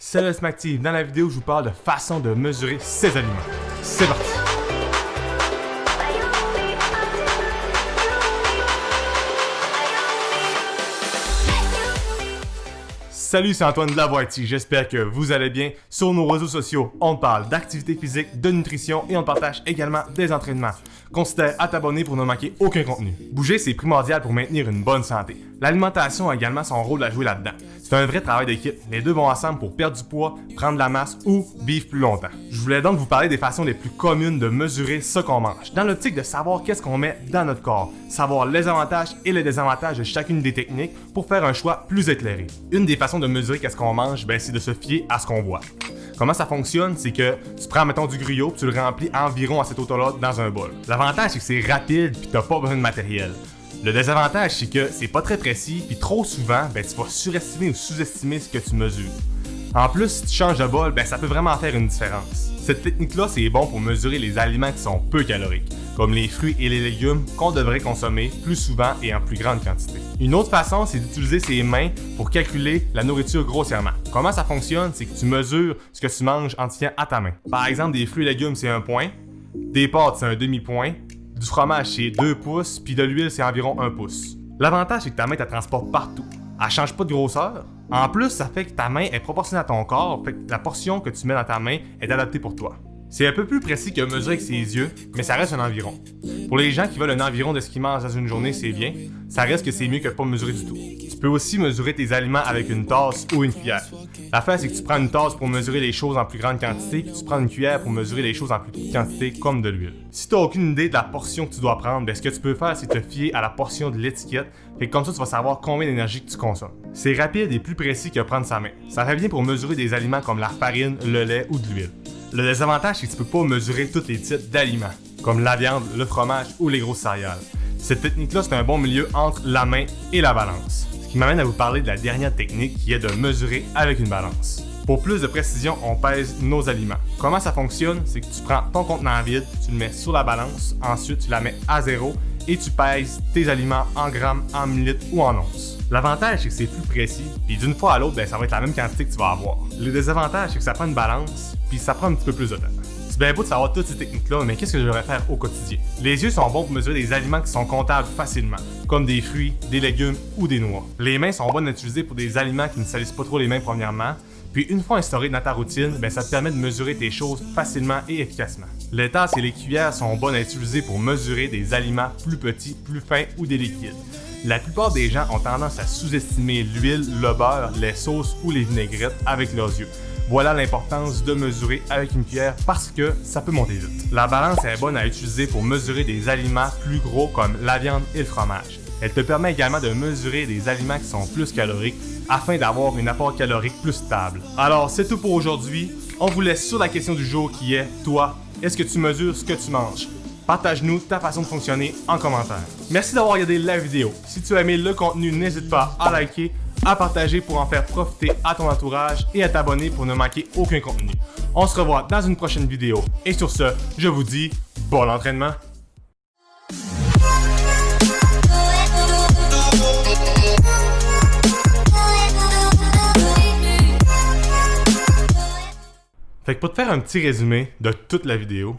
Salut Smacktive, dans la vidéo je vous parle de façon de mesurer ses aliments. C'est parti! Salut, c'est Antoine de la Voitie, j'espère que vous allez bien. Sur nos réseaux sociaux, on parle d'activité physique, de nutrition et on partage également des entraînements. Considère à t'abonner pour ne manquer aucun contenu. Bouger, c'est primordial pour maintenir une bonne santé. L'alimentation a également son rôle à jouer là-dedans. C'est un vrai travail d'équipe. Les deux vont ensemble pour perdre du poids, prendre de la masse ou vivre plus longtemps. Je voulais donc vous parler des façons les plus communes de mesurer ce qu'on mange, dans l'optique de savoir qu'est-ce qu'on met dans notre corps, savoir les avantages et les désavantages de chacune des techniques pour faire un choix plus éclairé. Une des façons de mesurer qu'est-ce qu'on mange, c'est de se fier à ce qu'on voit. Comment ça fonctionne, c'est que tu prends, mettons, du gruyot et tu le remplis environ à cette hauteur-là dans un bol. L'avantage, c'est que c'est rapide et tu n'as pas besoin de matériel. Le désavantage, c'est que c'est pas très précis et trop souvent, tu vas surestimer ou sous-estimer ce que tu mesures. En plus, si tu changes de bol, ça peut vraiment faire une différence. Cette technique-là, c'est bon pour mesurer les aliments qui sont peu caloriques, comme les fruits et les légumes qu'on devrait consommer plus souvent et en plus grande quantité. Une autre façon, c'est d'utiliser ses mains pour calculer la nourriture grossièrement. Comment ça fonctionne? C'est que tu mesures ce que tu manges en tiens à ta main. Par exemple, des fruits et légumes, c'est 1 point, des pâtes, c'est un demi-point, du fromage, c'est 2 pouces, puis de l'huile, c'est environ 1 pouce. L'avantage, c'est que ta main, tu la transportes partout. Elle change pas de grosseur. En plus, ça fait que ta main est proportionnelle à ton corps, fait que la portion que tu mets dans ta main est adaptée pour toi. C'est un peu plus précis que mesurer avec ses yeux, mais ça reste un environ. Pour les gens qui veulent un environ de ce qu'ils mangent dans une journée, c'est bien. Ça reste que c'est mieux que pas mesurer du tout. Tu peux aussi mesurer tes aliments avec une tasse ou une cuillère. L'affaire, c'est que tu prends une tasse pour mesurer les choses en plus grande quantité, puis tu prends une cuillère pour mesurer les choses en plus petite quantité, comme de l'huile. Si tu n'as aucune idée de la portion que tu dois prendre, ce que tu peux faire, c'est te fier à la portion de l'étiquette, et comme ça, tu vas savoir combien d'énergie que tu consommes. C'est rapide et plus précis que prendre sa main. Ça fait bien pour mesurer des aliments comme la farine, le lait ou de l'huile. Le désavantage, c'est que tu peux pas mesurer tous les types d'aliments, comme la viande, le fromage ou les grosses céréales. Cette technique-là, c'est un bon milieu entre la main et la balance. Ce qui m'amène à vous parler de la dernière technique qui est de mesurer avec une balance. Pour plus de précision, on pèse nos aliments. Comment ça fonctionne? C'est que tu prends ton contenant vide, tu le mets sur la balance, ensuite tu la mets à 0 et tu pèses tes aliments en grammes, en millilitres ou en onces. L'avantage, c'est que c'est plus précis, puis d'une fois à l'autre, ça va être la même quantité que tu vas avoir. Le désavantage, c'est que ça prend une balance, puis ça prend un petit peu plus de temps. C'est bien beau de savoir toutes ces techniques-là, mais qu'est-ce que je devrais faire au quotidien? Les yeux sont bons pour mesurer des aliments qui sont comptables facilement, comme des fruits, des légumes ou des noix. Les mains sont bonnes à utiliser pour des aliments qui ne salissent pas trop les mains premièrement, puis une fois instauré dans ta routine, ça te permet de mesurer tes choses facilement et efficacement. Les tasses et les cuillères sont bonnes à utiliser pour mesurer des aliments plus petits, plus fins ou des liquides. La plupart des gens ont tendance à sous-estimer l'huile, le beurre, les sauces ou les vinaigrettes avec leurs yeux. Voilà l'importance de mesurer avec une cuillère parce que ça peut monter vite. La balance est bonne à utiliser pour mesurer des aliments plus gros comme la viande et le fromage. Elle te permet également de mesurer des aliments qui sont plus caloriques afin d'avoir un apport calorique plus stable. Alors, c'est tout pour aujourd'hui. On vous laisse sur la question du jour qui est, toi, est-ce que tu mesures ce que tu manges? Partage-nous ta façon de fonctionner en commentaire. Merci d'avoir regardé la vidéo. Si tu as aimé le contenu, n'hésite pas à liker, à partager pour en faire profiter à ton entourage et à t'abonner pour ne manquer aucun contenu. On se revoit dans une prochaine vidéo. Et sur ce, je vous dis bon entraînement! Fait que pour te faire un petit résumé de toute la vidéo,